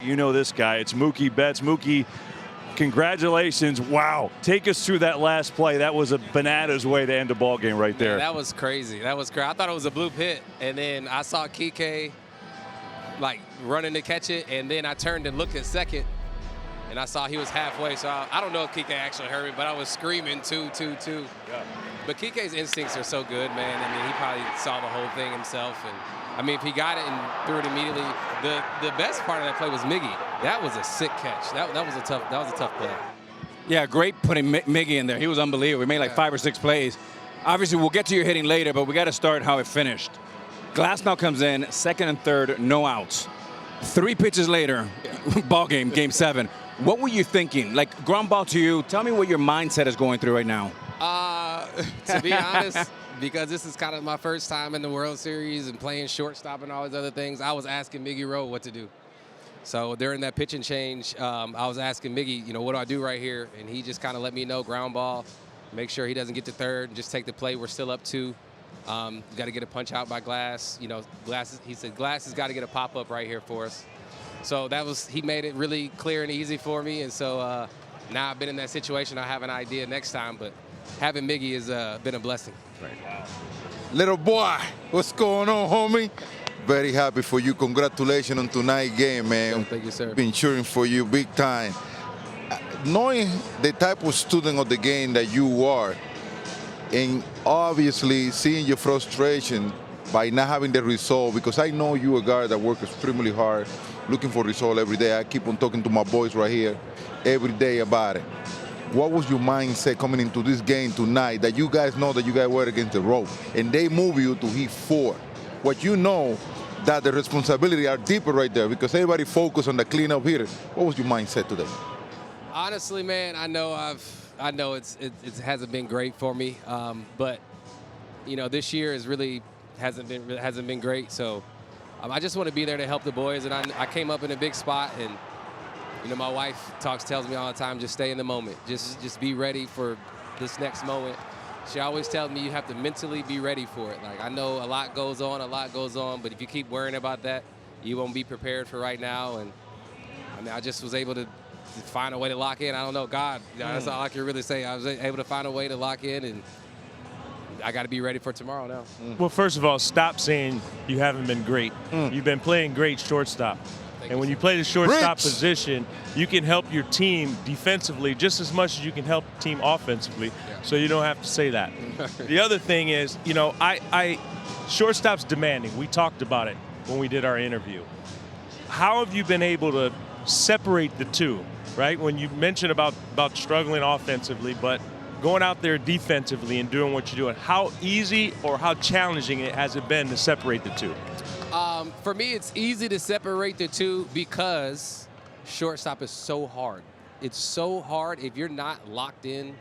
you know this guy. It's Mookie Betts. Mookie, congratulations. Wow. Take us through that last play. That was a bananas way to end the ball game right there. Man, that was crazy. That was crazy. I thought it was a bloop hit, and then I saw Kike like running to catch it, and then I turned and looked at second, and I saw he was halfway. So I don't know if Kike actually heard me, but I was screaming two. Yeah. But Kike's instincts are so good, man. I mean, he probably saw the whole thing himself, and I mean, if he got it and threw it immediately, the best part of that play was Miggy. That was a sick catch. That was a tough play. Yeah, great putting Miggy in there. He was unbelievable. We made like 5 or 6 plays. Obviously, we'll get to your hitting later, but we got to start how it finished. Glass now comes in, second and third, no outs. 3 pitches later, ball game, game 7. What were you thinking? Like, ground ball to you. Tell me what your mindset is going through right now. To be honest, because this is kind of my first time in the World Series and playing shortstop and all these other things, I was asking Miggy Rowe what to do. So during that pitching change, I was asking Miggy, you know, what do I do right here? And he just kind of let me know, ground ball, make sure he doesn't get to third, and just take the play. We're still up 2. Got to get a punch out by Glass. You know, he said Glass has got to get a pop-up right here for us. So he made it really clear and easy for me. And so now I've been in that situation. I have an idea next time, but having Miggy has been a blessing. Right. Wow. Little boy, what's going on, homie? Very happy for you. Congratulations on tonight's game, man. Thank you, sir. Been cheering for you big time. Knowing the type of student of the game that you are, and obviously seeing your frustration by not having the result, because I know you're a guy that works extremely hard, looking for result every day. I keep on talking to my boys right here every day about it. What was your mindset coming into this game tonight that you guys know that you guys were against the rope and they move you to hit 4? What you know that the responsibility are deeper right there because everybody focused on the cleanup here. What was your mindset today? Honestly, man, I know it hasn't been great for me, but you know, this year hasn't been great. So I just want to be there to help the boys, and I came up in a big spot, and you know, my wife tells me all the time, just stay in the moment, just be ready for this next moment. She always tells me you have to mentally be ready for it. Like, I know a lot goes on, but if you keep worrying about that, you won't be prepared for right now. And I mean, I just was able to find a way to lock in. I don't know, God, that's all I can really say. I was able to find a way to lock in, and I got to be ready for tomorrow now. Well, first of all, stop saying you haven't been great. You've been playing great shortstop. And when you play the shortstop position, you can help your team defensively just as much as you can help the team offensively. Yeah. So you don't have to say that. The other thing is, you know, shortstop's demanding. We talked about it when we did our interview. How have you been able to separate the two, right? When you mentioned about struggling offensively, but going out there defensively and doing what you're doing, how easy or how challenging has it been to separate the two? For me, it's easy to separate the two because shortstop is so hard. It's so hard. If you're not locked in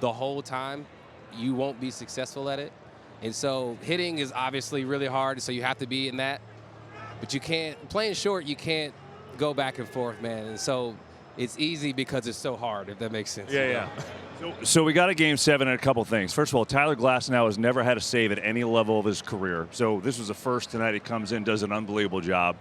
the whole time, you won't be successful at it. And so hitting is obviously really hard, so you have to be in that. But you can't, playing short, you can't go back and forth, man. And so it's easy because it's so hard, if that makes sense. Yeah. So we got a game 7 and a couple things. First of all, Tyler Glasnow has never had a save at any level of his career. So this was the first tonight. He comes in, does an unbelievable job.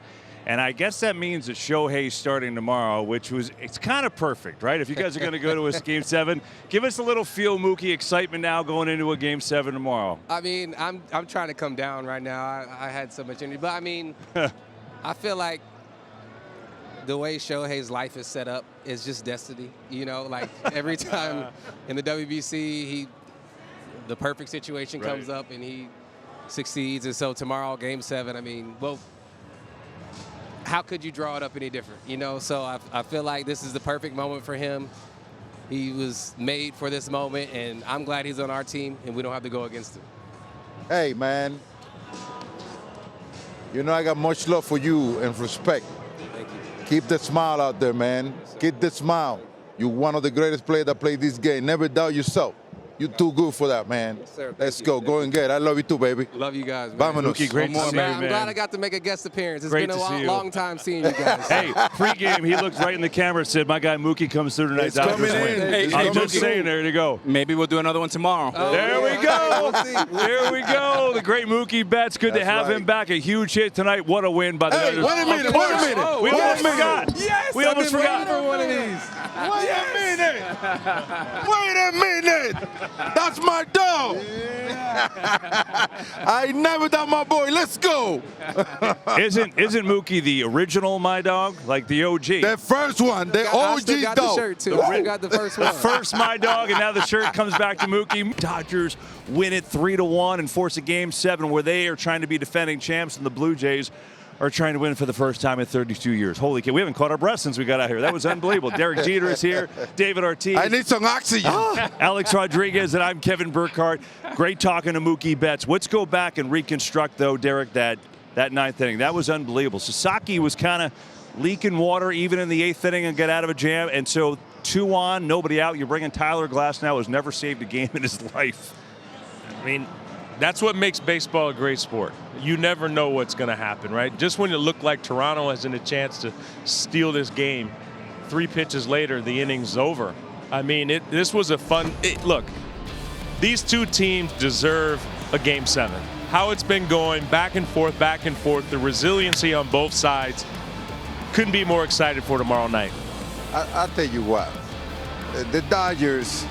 And I guess that means that Shohei's starting tomorrow, it's kind of perfect, right? If you guys are going to go to a game 7, give us a little feel, Mookie, excitement now going into a game 7 tomorrow. I mean, I'm trying to come down right now. I had so much energy. But, I mean, I feel like the way Shohei's life is set up is just destiny. You know, like every time in the WBC, the perfect situation comes up and he succeeds. And so tomorrow, game 7, I mean, well, how could you draw it up any different? You know, so I feel like this is the perfect moment for him. He was made for this moment, and I'm glad he's on our team and we don't have to go against him. Hey, man. You know I got much love for you and respect. Thank you. Keep the smile out there, man. Keep the smile. You're one of the greatest players that played this game. Never doubt yourself. You're too good for that, man. Yes, sir. Let's Thank go. you. Go and get it. I love you too, baby. Love you guys, man. Vámonos. Mookie, great to see you, I'm man. glad I got to make a guest appearance. It's Great been to see a you. long time seeing you guys. Hey, pregame, he looked right in the camera and said, my guy Mookie comes through tonight. It's Dodgers coming win. in. It's I'm coming just in. saying, there you go. Maybe we'll do another one tomorrow. Oh, There we yeah. go. We'll see. There we go. The great Mookie Betts. Good to That's have him right. back. A huge hit tonight. What a win by the Hey, Dodgers. wait a minute, Of wait a course. minute. Oh, We wait a almost minute. forgot. Yes, We I've almost been forgot. waiting for one of these. Wait a minute. Wait a minute. That's my dog. I never done my boy. Let's go. Isn't Mookie the original My Dog? Like the OG? The first one, the I still OG got the dog. shirt, too. I still got the first one. First My Dog, and now the shirt comes back to Mookie. Dodgers win it 3-1 and force a Game 7 where they are trying to be defending champs, and the Blue Jays are trying to win for the first time in 32 years. Holy cow, we haven't caught our breath since we got out here. That was unbelievable. Derek Jeter is here. David Ortiz. I need some oxygen. Alex Rodriguez, and I'm Kevin Burkhardt. Great talking to Mookie Betts. Let's go back and reconstruct, though, Derek, that ninth inning. That was unbelievable. Sasaki was kind of leaking water even in the eighth inning and get out of a jam. And so 2 on, nobody out. You're bringing Tyler Glasnow, who's never saved a game in his life. I mean, that's what makes baseball a great sport. You never know what's going to happen, right? Just when it looked like Toronto has a chance to steal this game, 3 pitches later, the inning's over. I mean, this was a fun. Look, these two teams deserve a Game 7. How it's been going, back and forth, the resiliency on both sides. Couldn't be more excited for tomorrow night. I'll tell you what. The Dodgers,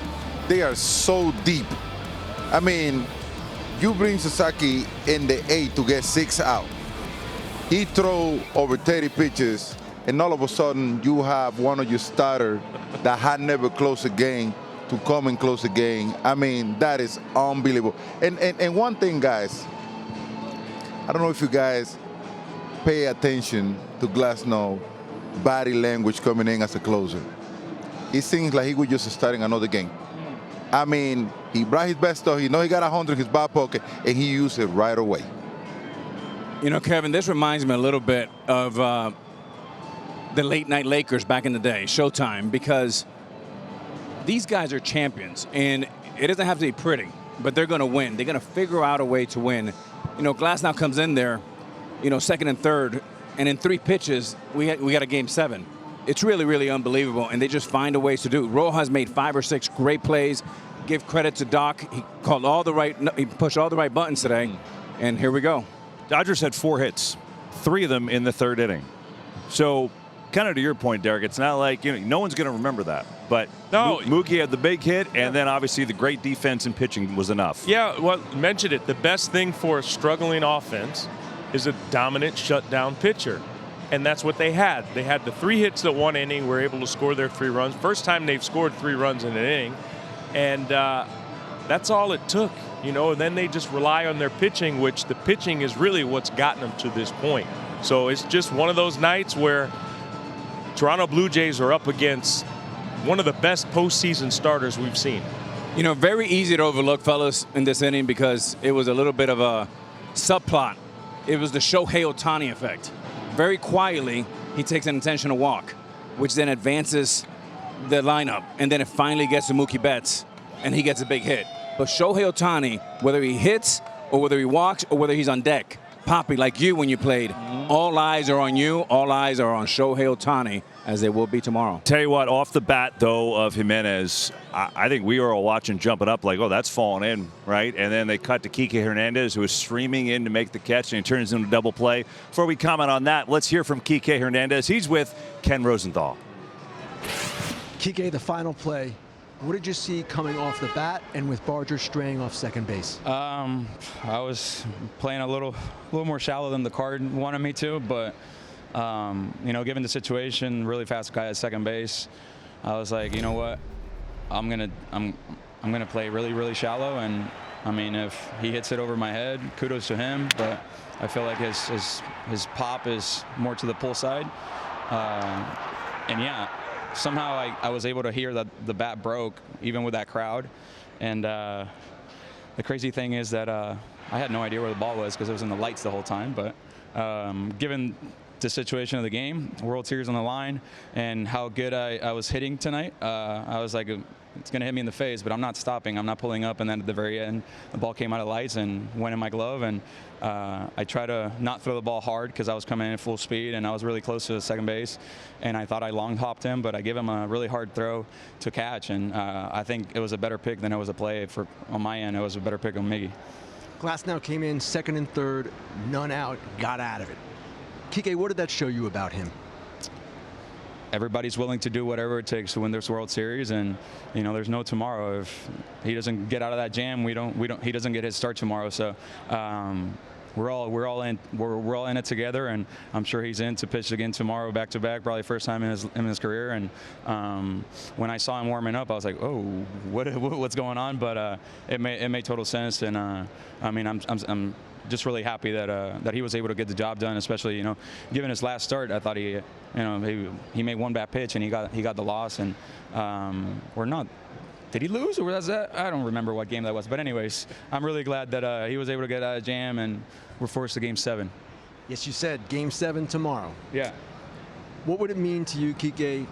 they are so deep. I mean, you bring Sasaki in the 8th to get 6 out. He throw over 30 pitches, and all of a sudden you have one of your starters that had never closed a game to come and close a game. I mean, that is unbelievable. And one thing, guys, I don't know if you guys pay attention to Glasnow body language coming in as a closer. It seems like he was just starting another game. I mean, he brought his best stuff. He know he got 100 in his back pocket, and he used it right away. You know, Kevin, this reminds me a little bit of the late night Lakers back in the day, Showtime, because these guys are champions, and it doesn't have to be pretty, but they're going to win. They're going to figure out a way to win. You know, Glasnow comes in there, you know, second and third, and in 3 pitches, we got a Game 7. It's really, really unbelievable, and they just find a ways to do it. Rojas made 5 or 6 great plays. Give credit to Doc. He pushed all the right buttons today, and here we go. Dodgers had 4 hits, 3 of them in the 3rd inning. So, kind of to your point, Derek, it's not like, you know, no one's going to remember that. But No. Mookie had the big hit, and then obviously the great defense and pitching was enough. Yeah, well, mentioned it. The best thing for a struggling offense is a dominant shutdown pitcher. And that's what they had. They had the 3 hits that 1 inning, were able to score their 3 runs. First time they've scored 3 runs in an inning. And that's all it took, you know, and then they just rely on their pitching, which the pitching is really what's gotten them to this point. So it's just one of those nights where Toronto Blue Jays are up against one of the best postseason starters we've seen. You know, very easy to overlook, fellas, in this inning because it was a little bit of a subplot. It was the Shohei Ohtani effect. Very quietly, he takes an intentional walk, which then advances the lineup, and then it finally gets to Mookie Betts, and he gets a big hit. But Shohei Ohtani, whether he hits or whether he walks or whether he's on deck, Papi, like you when you played, all eyes are on you, all eyes are on Shohei Ohtani, as they will be tomorrow. Tell you what, off the bat, though, of Jimenez, I think we were all watching jumping up like, oh, that's falling in, right? And then they cut to Kike Hernandez, who is streaming in to make the catch, and he turns into a double play. Before we comment on that, let's hear from Kike Hernandez. He's with Ken Rosenthal. Kike, the final play. What did you see coming off the bat and with Barger straying off second base? I was playing a little more shallow than the card wanted me to, but you know, given the situation, really fast guy at second base, I was like, you know what, I'm gonna play really shallow, and I mean, if he hits it over my head, kudos to him, but I feel like his pop is more to the pull side, and yeah. Somehow I was able to hear that the bat broke, even with that crowd. And the crazy thing is that I had no idea where the ball was because it was in the lights the whole time. But given the situation of the game, World Series on the line, and how good I was hitting tonight. I was like, it's going to hit me in the face, but I'm not stopping. I'm not pulling up. And then at the very end, the ball came out of lights and went in my glove. And I tried to not throw the ball hard because I was coming in at full speed and I was really close to the second base. And I thought I long hopped him, but I gave him a really hard throw to catch. And I think it was a better pick than it was a play on my end. It was a better pick on Miggy. Glasnow came in second and third, none out, got out of it. Kike, what did that show you about him? Everybody's willing to do whatever it takes to win this World Series, and you know there's no tomorrow. If he doesn't get out of that jam, he doesn't get his start tomorrow. So we're all in it together, and I'm sure he's in to pitch again tomorrow, back to back, probably first time in his career. And when I saw him warming up, I was like, oh, what's going on? But it made total sense, and I mean I'm just really happy that he was able to get the job done, especially given his last start. I thought he made one bad pitch and he got the loss, and we're not. Did he lose, or was that? I don't remember what game that was. But anyways, I'm really glad that he was able to get out of jam, and we're forced to Game 7. Yes, you said Game 7 tomorrow. Yeah. What would it mean to you, Kike,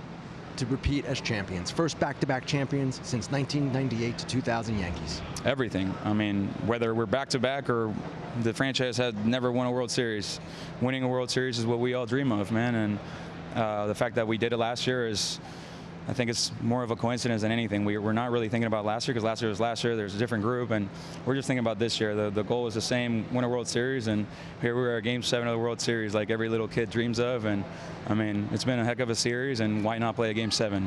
to repeat as champions? First back-to-back champions since 1998 to 2000 Yankees. Everything. I mean, whether we're back-to-back or the franchise had never won a World Series, winning a World Series is what we all dream of, man. And the fact that we did it last year is, I think it's more of a coincidence than anything. We're not really thinking about last year because last year was last year. There's a different group, and we're just thinking about this year. The goal is the same, win a World Series, and here we are at Game 7 of the World Series like every little kid dreams of. And, I mean, it's been a heck of a series, and why not play a Game 7,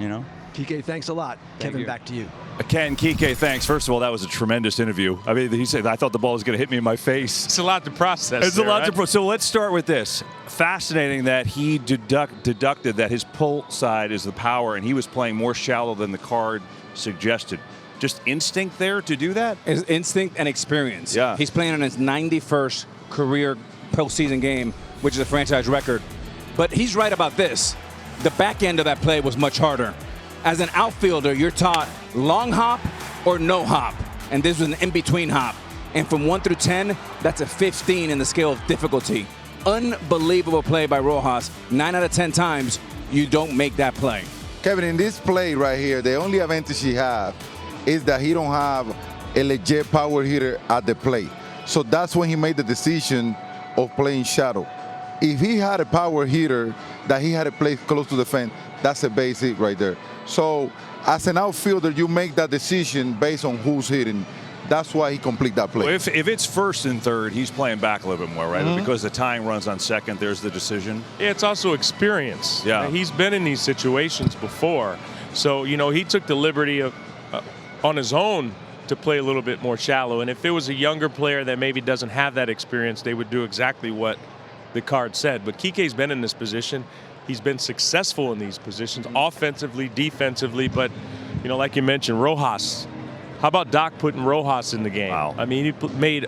Kike, thanks a lot. Kevin, back to you. Ken, Kike, thanks. First of all, that was a tremendous interview. I mean, he said, I thought the ball was going to hit me in my face. It's a lot to process. It's a lot to process. So let's start with this. Fascinating that he deducted that his pull side is the power, and he was playing more shallow than the card suggested. Just instinct there to do that? It's instinct and experience. Yeah. He's playing on his 91st career postseason game, which is a franchise record. But he's right about this. The back end of that play was much harder. As an outfielder, you're taught long hop or no hop. And this was an in-between hop. And from 1 through 10, that's a 15 in the scale of difficulty. Unbelievable play by Rojas. 9 out of 10 times, you don't make that play. Kevin, in this play right here, the only advantage he has is that he don't have a legit power hitter at the plate. So that's when he made the decision of playing shadow. If he had a power hitter that he had to play close to the fence, that's a base hit right there. So as an outfielder, you make that decision based on who's hitting. That's why he complete that play. Well, if it's first and third, he's playing back a little bit more, right? Mm-hmm. Because the tying runs on second, there's the decision. Yeah, it's also experience. Yeah. He's been in these situations before. So, he took the liberty of on his own to play a little bit more shallow. And if it was a younger player that maybe doesn't have that experience, they would do exactly what the card said. But Kike's been in this position. He's been successful in these positions, offensively, defensively. But, like you mentioned, Rojas. How about Doc putting Rojas in the game? Wow. I mean, he made,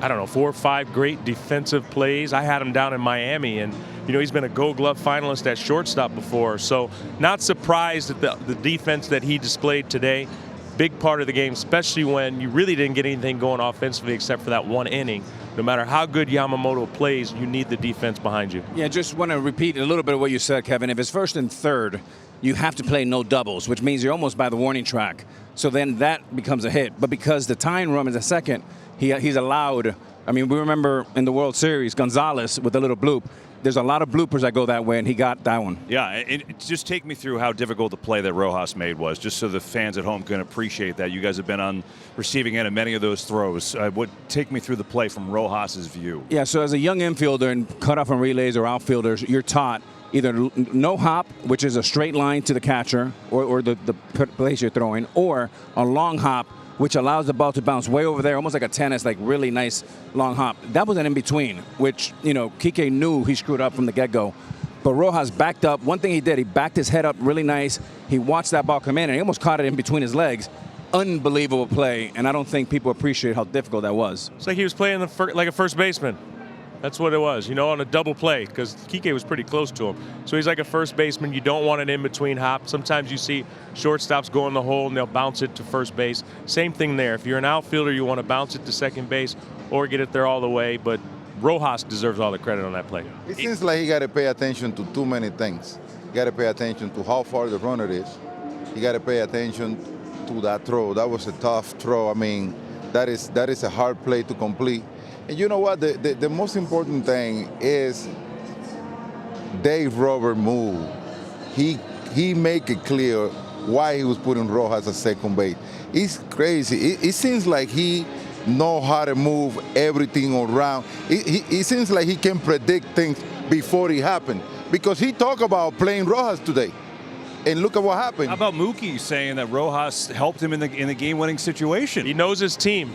4 or 5 great defensive plays. I had him down in Miami, and, he's been a Gold Glove finalist at shortstop before. So not surprised at the defense that he displayed today. Big part of the game, especially when you really didn't get anything going offensively except for that one inning. No matter how good Yamamoto plays, you need the defense behind you. Yeah, just want to repeat a little bit of what you said, Kevin. If it's first and third, you have to play no doubles, which means you're almost by the warning track. So then that becomes a hit. But because the tying run is a second, he's allowed. I mean, we remember in the World Series, Gonzalez with a little bloop. There's a lot of bloopers that go that way, and he got that one. Yeah, just take me through how difficult the play that Rojas made was, just so the fans at home can appreciate that. You guys have been on receiving end of many of those throws. Take me through the play from Rojas's view. Yeah, so as a young infielder and cutoff and relays or outfielders, you're taught either no hop, which is a straight line to the catcher or the place you're throwing, or a long hop, which allows the ball to bounce way over there, almost like a tennis, like really nice long hop. That was an in-between, which, Kike knew he screwed up from the get-go. But Rojas backed up. One thing he did, he backed his head up really nice. He watched that ball come in, and he almost caught it in between his legs. Unbelievable play, and I don't think people appreciate how difficult that was. It's like he was playing like a first baseman. That's what it was, on a double play, because Kike was pretty close to him. So he's like a first baseman. You don't want an in-between hop. Sometimes you see shortstops go in the hole and they'll bounce it to first base. Same thing there. If you're an outfielder, you want to bounce it to second base or get it there all the way. But Rojas deserves all the credit on that play. It seems like he got to pay attention to too many things. He got to pay attention to how far the runner is. He got to pay attention to that throw. That was a tough throw. I mean, that is a hard play to complete. And you know what? The most important thing is Dave Roberts' move. He make it clear why he was putting Rojas at second base. It's crazy. It seems like he know how to move everything around. It seems like he can predict things before it happen, because he talked about playing Rojas today, and look at what happened. How about Mookie saying that Rojas helped him in the game-winning situation? He knows his team.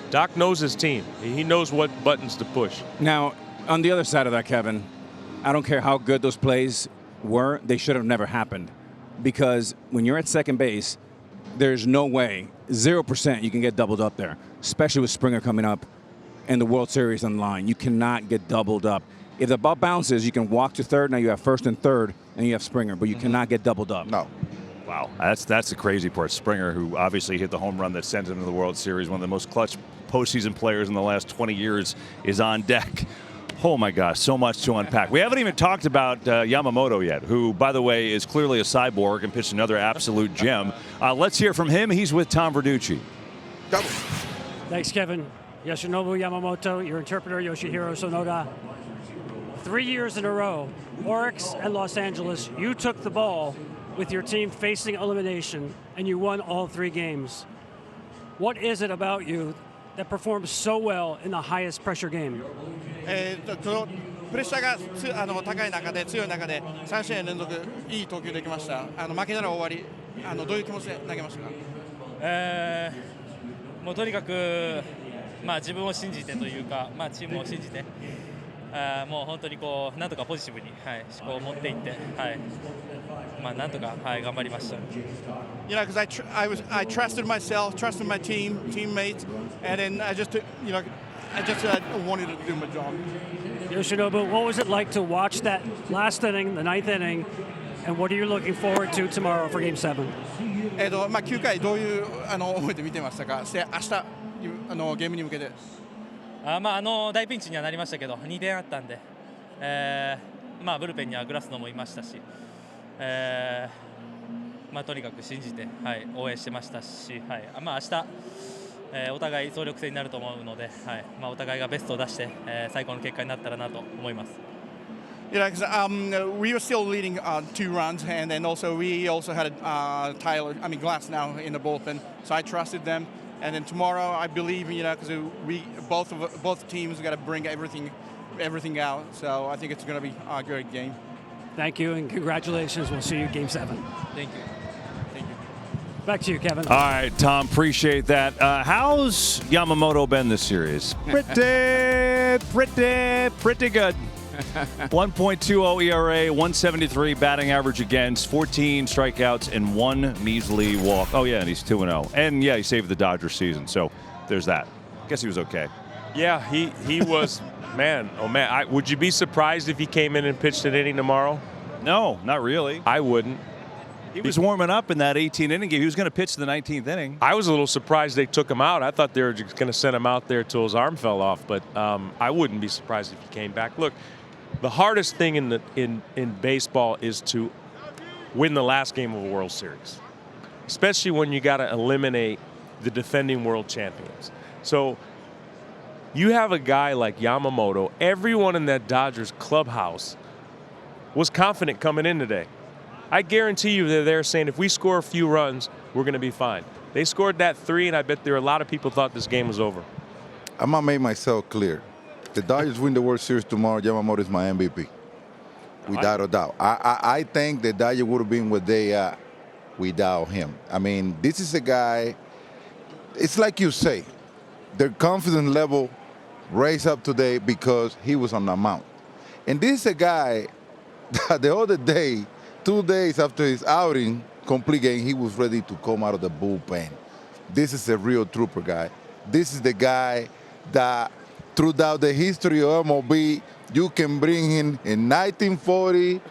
Doc knows his team. He knows what buttons to push. Now, on the other side of that, Kevin, I don't care how good those plays were, they should have never happened. Because when you're at second base, there's no way, 0% you can get doubled up there, especially with Springer coming up and the World Series on the line. You cannot get doubled up. If the ball bounces, you can walk to third. Now you have first and third, and you have Springer, but you cannot get doubled up. No. Wow, that's the crazy part. Springer, who obviously hit the home run that sent him to the World Series, one of the most clutch postseason players in the last 20 years, is on deck. Oh my gosh, so much to unpack. We haven't even talked about Yamamoto yet, who, by the way, is clearly a cyborg and pitched another absolute gem. Let's hear from him. He's with Tom Verducci. Thanks, Kevin. Yoshinobu Yamamoto, your interpreter, Yoshihiro Sonoda. 3 years in a row, Oryx and Los Angeles, you took the ball with your team facing elimination, and you won all 3 games. What is it about you that performs so well in the highest pressure game? プレッシャーが高い中で、強い中で3試合連続いい投球できました。負けたら終わり。どういう気持ちで投げましたか？もうとにかく自分を信じてというか、チームを信じて、もう本当にこうなんとかポジティブに、思考を持っていって、なんとか、頑張りました。You know, because I trusted myself, trusted my teammates, and then I just wanted to do my job. Yoshinobu, what was it like to watch that last inning, the 9th inning, and what are you looking forward to tomorrow for Game 7? 9回どういう思いで見てましたか？明日ゲームに向けて。大ピンチにはなりましたけど、2点あったんで、ブルペンにはグラスノもいましたし、とにかく信じて、応援してましたし、明日、お互い総力戦になると思うので、お互いがベストを出して、最高の結果になったらなと思います。Yeah, because we were still leading 2 runs, and then we also had Glass now in the bullpen, so I trusted them. And then tomorrow, I believe, because both teams got to bring everything out. So I think it's going to be a great game. Thank you, and congratulations. We'll see you Game 7. Thank you. Thank you. Back to you, Kevin. All right, Tom, appreciate that. How's Yamamoto been this series? Pretty good. 1.20 ERA, 173 batting average against, 14 strikeouts, and 1 measly walk. Oh, yeah, and he's 2-0. And, yeah, he saved the Dodgers season, so there's that. Guess he was okay. Yeah, he was, man, oh, man. Would you be surprised if he came in and pitched an inning tomorrow? No, not really. I wouldn't. He was warming up in that 18-inning game. He was going to pitch the 19th inning. I was a little surprised they took him out. I thought they were just going to send him out there till his arm fell off, but I wouldn't be surprised if he came back. Look, the hardest thing in baseball is to win the last game of a World Series, especially when you got to eliminate the defending world champions. So you have a guy like Yamamoto. Everyone in that Dodgers clubhouse was confident coming in today. I guarantee you they're there saying, if we score a few runs, we're going to be fine. They scored that 3, and I bet there are a lot of people thought this game was over. I'm going to make myself clear. The Dodgers win the World Series tomorrow, Yamamoto is my MVP. Without a doubt. I think the Dodgers would have been where they are without him. I mean, this is a guy, it's like you say, their confidence level raised up today because he was on the mound. And this is a guy that the other day, 2 days after his outing, complete game, he was ready to come out of the bullpen. This is a real trooper guy. This is the guy that throughout the history of MLB, you can bring him in 1940,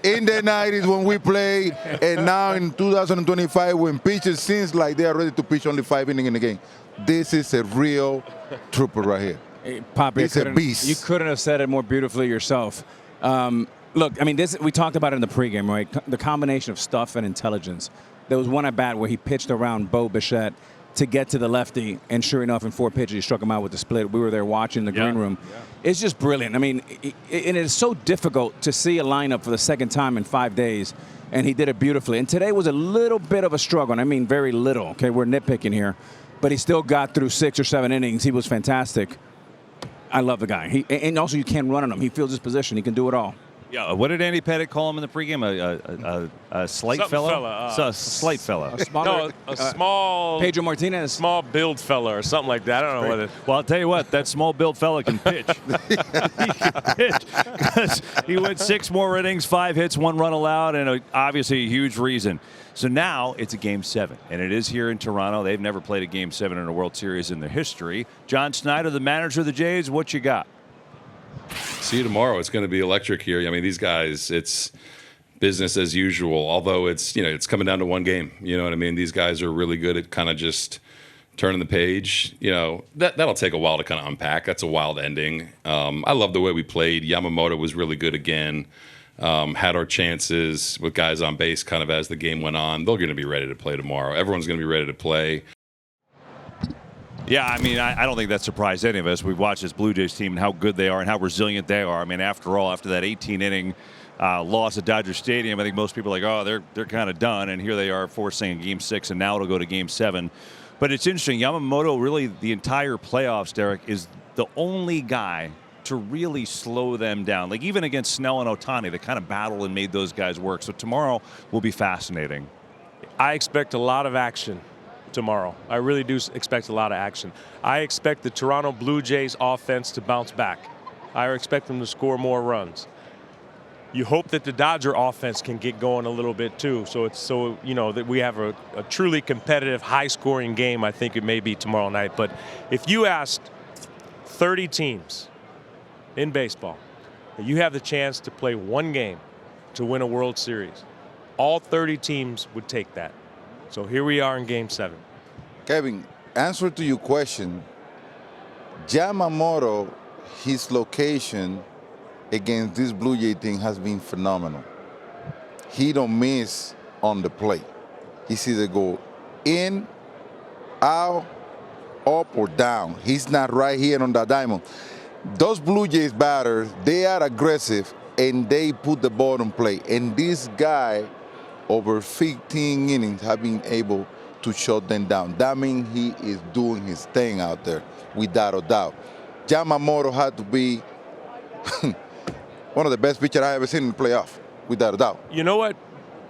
in the 90s when we played, and now in 2025 when pitchers seems like they are ready to pitch only 5 innings in the game. This is a real trooper right here. Hey, Papi, He's a beast. You couldn't have said it more beautifully yourself. Look, I mean, we talked about it in the pregame, right? The combination of stuff and intelligence. There was one at bat where he pitched around Bo Bichette to get to the lefty, and sure enough, in 4 pitches, he struck him out with the split. We were there watching the green room. Yeah. It's just brilliant. I mean, and it's so difficult to see a lineup for the second time in 5 days, and he did it beautifully. And today was a little bit of a struggle, and I mean very little. Okay, we're nitpicking here, but he still got through 6 or 7 innings. He was fantastic. I love the guy. And also, you can't run on him. He feels his position. He can do it all. Yeah, what did Andy Pettitte call him in the pregame? A slight fella? A slight fella. A small Pedro Martinez. Small build fella or something like that. I don't know what it is. Well, I'll tell you what, that small build fella can pitch. He can pitch because he went 6 more innings, 5 hits, 1 run allowed, and obviously a huge reason. So now it's a Game 7, and it is here in Toronto. They've never played a Game 7 in a World Series in their history. John Schneider, the manager of the Jays, what you got? See you tomorrow. It's going to be electric here. I mean, these guys, it's business as usual, although it's coming down to 1 game. You know what I mean? These guys are really good at kind of just turning the page. That'll take a while to kind of unpack. That's a wild ending. I love the way we played. Yamamoto was really good again. Had our chances with guys on base kind of as the game went on. They're going to be ready to play tomorrow. Everyone's going to be ready to play. Yeah, I mean, I don't think that surprised any of us. We've watched this Blue Jays team and how good they are and how resilient they are. I mean, after all, after that 18-inning loss at Dodger Stadium, I think most people are like, oh, they're kind of done. And here they are forcing a Game 6, and now it'll go to Game 7. But it's interesting. Yamamoto, really, the entire playoffs, Derek, is the only guy to really slow them down. Like, even against Snell and Ohtani, they kind of battled and made those guys work. So tomorrow will be fascinating. I expect a lot of action tomorrow. I really do expect a lot of action. I expect the Toronto Blue Jays offense to bounce back. I expect them to score more runs. You hope that the Dodger offense can get going a little bit too. So that we have a truly competitive, high-scoring game. I think it may be tomorrow night. But if you asked 30 teams in baseball, you have the chance to play 1 game to win a World Series, all 30 teams would take that. So here we are in Game 7. Kevin, answer to your question. Yamamoto, his location against this Blue Jay team has been phenomenal. He don't miss on the plate. He's either go in, out, up, or down. He's not right here on the diamond. Those Blue Jays batters, they are aggressive, and they put the ball on play. And this guy, over 15 innings, have been able to shut them down. That means he is doing his thing out there, without a doubt. Yamamoto had to be one of the best pitchers I ever seen in the playoff, without a doubt. You know what?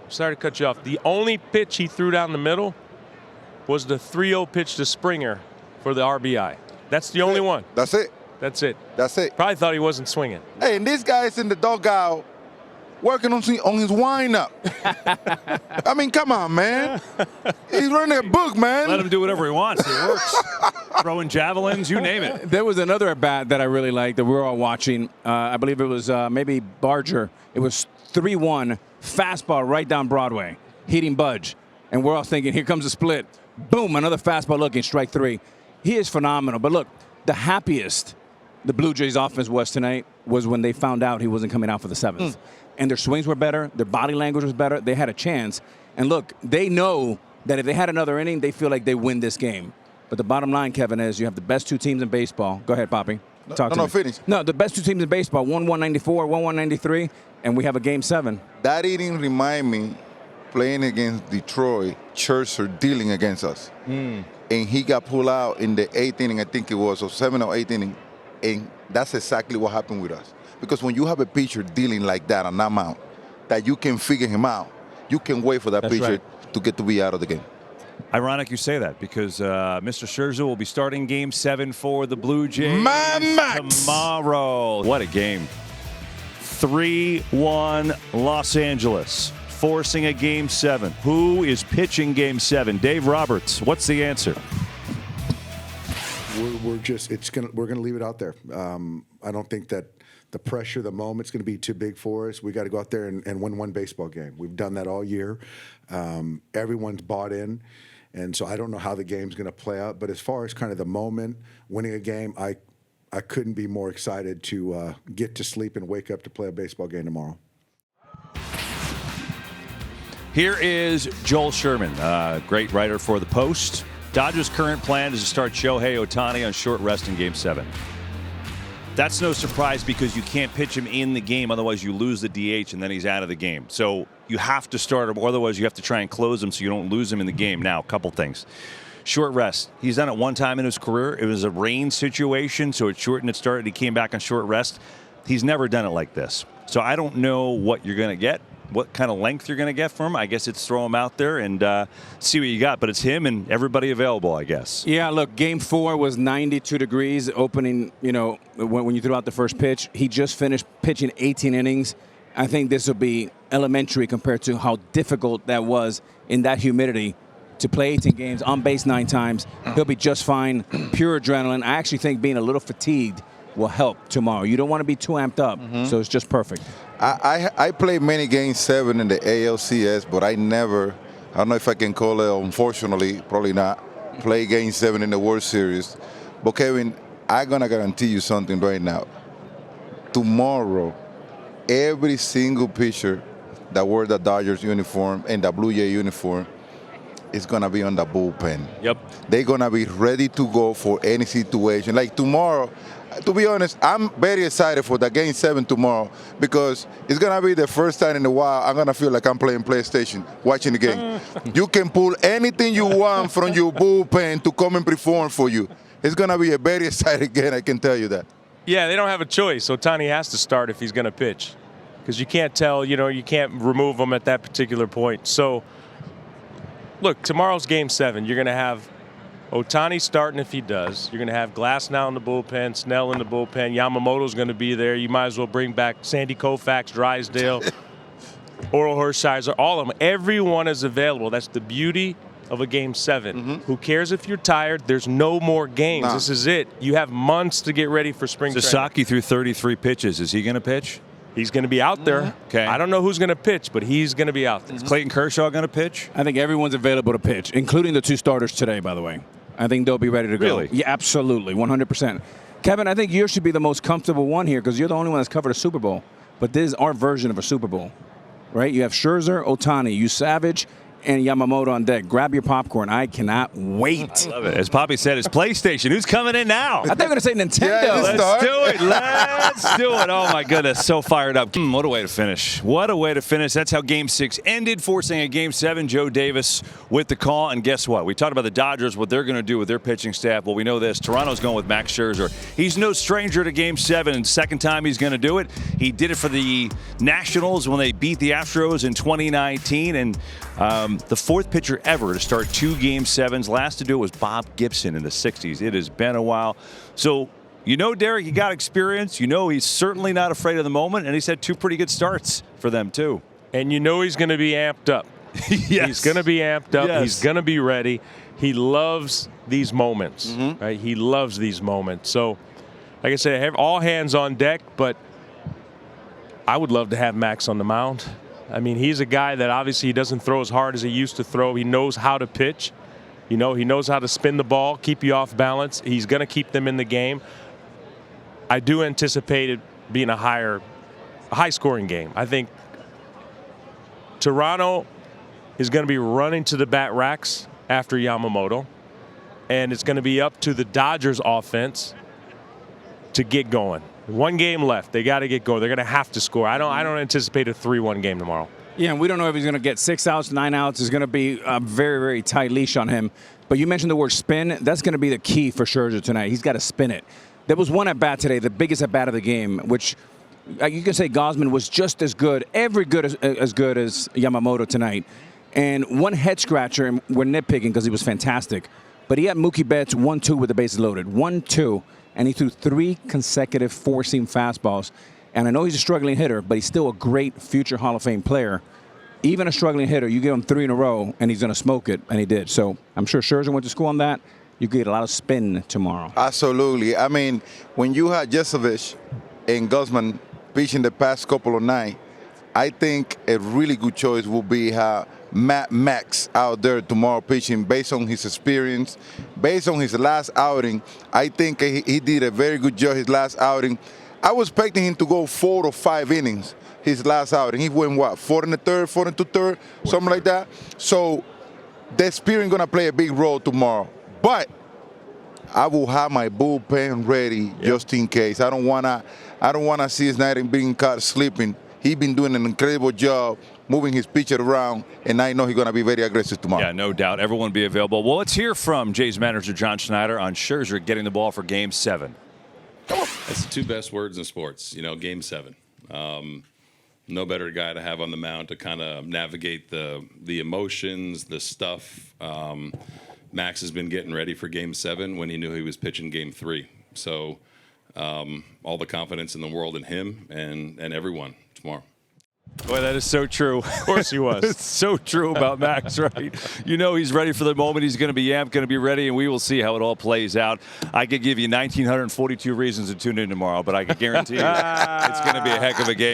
Sorry to cut you off. The only pitch he threw down the middle was the 3-0 pitch to Springer for the RBI. That's the only one. That's it. That's it. That's it. Probably thought he wasn't swinging. Hey, and this guy is in the dugout working on his wind-up. I mean, come on, man. He's running a book, man. Let him do whatever he wants. It works. Throwing javelins, you name it. There was another at bat that I really liked that we were all watching. I believe it was maybe Barger. It was 3-1, fastball right down Broadway, hitting Budge. And we're all thinking, here comes a split. Boom, another fastball looking, strike 3. He is phenomenal. But look, the happiest the Blue Jays offense was tonight was when they found out he wasn't coming out for the 7th. And their swings were better. Their body language was better. They had a chance. And look, they know that if they had another inning, they feel like they win this game. But the bottom line, Kevin, is you have the best 2 teams in baseball. Go ahead, Papi. Finish. No, the best 2 teams in baseball, 1-194, 1-193, and we have a Game 7. That inning remind me playing against Detroit, Scherzer dealing against us. And he got pulled out in the 8th inning, I think it was, or 7th or 8th inning. And that's exactly what happened with us. Because when you have a pitcher dealing like that on that mound, that you can figure him out, you can wait for that pitcher to get to be out of the game. Ironic you say that, because Mr. Scherzer will be starting Game 7 for the Blue Jays tomorrow. What a game. 3-1 Los Angeles, forcing a Game 7. Who is pitching Game 7? Dave Roberts, what's the answer? We're gonna leave it out there. I don't think that the pressure, the moment's going to be too big for us. We got to go out there and win 1 baseball game. We've done that all year. Everyone's bought in, and so I don't know how the game's going to play out. But as far as kind of the moment, winning a game, I I couldn't be more excited to get to sleep and wake up to play a baseball game tomorrow. Here is Joel Sherman, great writer for The Post. Dodgers' current plan is to start Shohei Ohtani on short rest in Game 7. That's no surprise because you can't pitch him in the game. Otherwise, you lose the DH, and then he's out of the game. So you have to start him, or otherwise you have to try and close him so you don't lose him in the game. Now, a couple things. Short rest. He's done it one time in his career. It was a rain situation, so it shortened it started. He came back on short rest. He's never done it like this. So I don't know what you're going to get, what kind of length you're going to get from him. I guess it's throw him out there and see what you got. But it's him and everybody available, I guess. Yeah, look, Game 4 was 92 degrees opening, when you threw out the first pitch. He just finished pitching 18 innings. I think this will be elementary compared to how difficult that was in that humidity to play 18 games on base 9 times. He'll be just fine. Pure adrenaline. I actually think being a little fatigued will help tomorrow. You don't want to be too amped up, so it's just perfect. I played many Game 7 in the ALCS, but I don't know if I can call it, unfortunately, probably not, play Game 7 in the World Series. But Kevin, I'm going to guarantee you something right now. Tomorrow, every single pitcher that wore the Dodgers uniform and the Blue Jay uniform is going to be on the bullpen. Yep. They're going to be ready to go for any situation. Like tomorrow, to be honest, I'm very excited for the Game 7 tomorrow because it's going to be the first time in a while I'm going to feel like I'm playing PlayStation, watching the game. You can pull anything you want from your bullpen to come and perform for you. It's going to be a very exciting game, I can tell you that. Yeah, they don't have a choice. Ohtani has to start if he's going to pitch because you can't tell, you can't remove him at that particular point. So, look, tomorrow's Game 7. You're going to have Ohtani starting if he does. You're going to have Glasnow in the bullpen, Snell in the bullpen. Yamamoto's going to be there. You might as well bring back Sandy Koufax, Drysdale, Oral Hershiser, all of them. Everyone is available. That's the beauty of a Game 7. Who cares if you're tired? There's no more games. This is it. You have months to get ready for spring training. Sasaki threw 33 pitches. Is he going to pitch? He's going to be out there. Okay. I don't know who's going to pitch, but he's going to be out there. Is Clayton Kershaw going to pitch? I think everyone's available to pitch, including the 2 starters today, by the way. I think they'll be ready to go. Really? Yeah, absolutely, 100%. Kevin, I think you should be the most comfortable one here because you're the only one that's covered a Super Bowl. But this is our version of a Super Bowl, right? You have Scherzer, Ohtani, you Savage, and Yamamoto on deck. Grab your popcorn. I cannot wait. I love it. As Papi said, it's PlayStation. Who's coming in now? I thought you were going to say Nintendo. Yeah, Let's do it. Let's do it. Oh, my goodness. So fired up. What a way to finish. What a way to finish. That's how Game 6 ended, forcing a Game 7. Joe Davis with the call. And guess what? We talked about the Dodgers, what they're going to do with their pitching staff. Well, we know this. Toronto's going with Max Scherzer. He's no stranger to Game 7. And second time he's going to do it. He did it for the Nationals when they beat the Astros in 2019. And the fourth pitcher ever to start 2 Game 7s. Last to do it was Bob Gibson in the 60s. It has been a while. So, Derek, he got experience. He's certainly not afraid of the moment. And he's had 2 pretty good starts for them, too. And he's going to be amped up. Yes. He's going to be amped up. Yes. He's going to be ready. He loves these moments. Right? He loves these moments. So, like I said, have all hands on deck, but I would love to have Max on the mound. I mean, he's a guy that obviously he doesn't throw as hard as he used to throw. He knows how to pitch. He knows how to spin the ball, keep you off balance. He's going to keep them in the game. I do anticipate it being a high-scoring game. I think Toronto is going to be running to the bat racks after Yamamoto, and it's going to be up to the Dodgers offense to get going. 1 game left. They got to get going. They're going to have to score. I don't anticipate a 3-1 game tomorrow. Yeah, and we don't know if he's going to get 6 outs, 9 outs. There's going to be a very, very tight leash on him. But you mentioned the word spin. That's going to be the key for Scherzer tonight. He's got to spin it. There was one at-bat today, the biggest at-bat of the game, which you can say Gausman was just as good, as good as Yamamoto tonight. And one head-scratcher, and we're nitpicking because he was fantastic, but he had Mookie Betts 1-2 with the bases loaded. 1-2. And he threw 3 consecutive 4-seam fastballs. And I know he's a struggling hitter, but he's still a great future Hall of Fame player. Even a struggling hitter, you give him 3 in a row, and he's going to smoke it, and he did. So I'm sure Scherzer went to school on that. You could get a lot of spin tomorrow. Absolutely. I mean, when you had Jesovich and Guzman pitching the past couple of nights, I think a really good choice will be Matt Max out there tomorrow pitching based on his experience, based on his last outing. I think he did a very good job his last outing. I was expecting him to go 4 or 5 innings his last outing. He went, what, 4 1/3, 4 2/3, something like that. So the experience going to play a big role tomorrow. But I will have my bullpen ready just in case. I don't wanna see Snyder being caught sleeping. He's been doing an incredible job moving his pitcher around, and I know he's going to be very aggressive tomorrow. Yeah, no doubt. Everyone will be available. Well, let's hear from Jays manager John Schneider on Scherzer getting the ball for Game 7. That's the 2 best words in sports, Game 7. No better guy to have on the mound to kind of navigate the emotions, the stuff. Max has been getting ready for Game 7 when he knew he was pitching Game 3. So all the confidence in the world in him and everyone tomorrow. Boy, that is so true. Of course he was. It's so true about Max, right? He's ready for the moment. He's going to be amped, going to be ready, and we will see how it all plays out. I could give you 1,942 reasons to tune in tomorrow, but I can guarantee you it's going to be a heck of a game.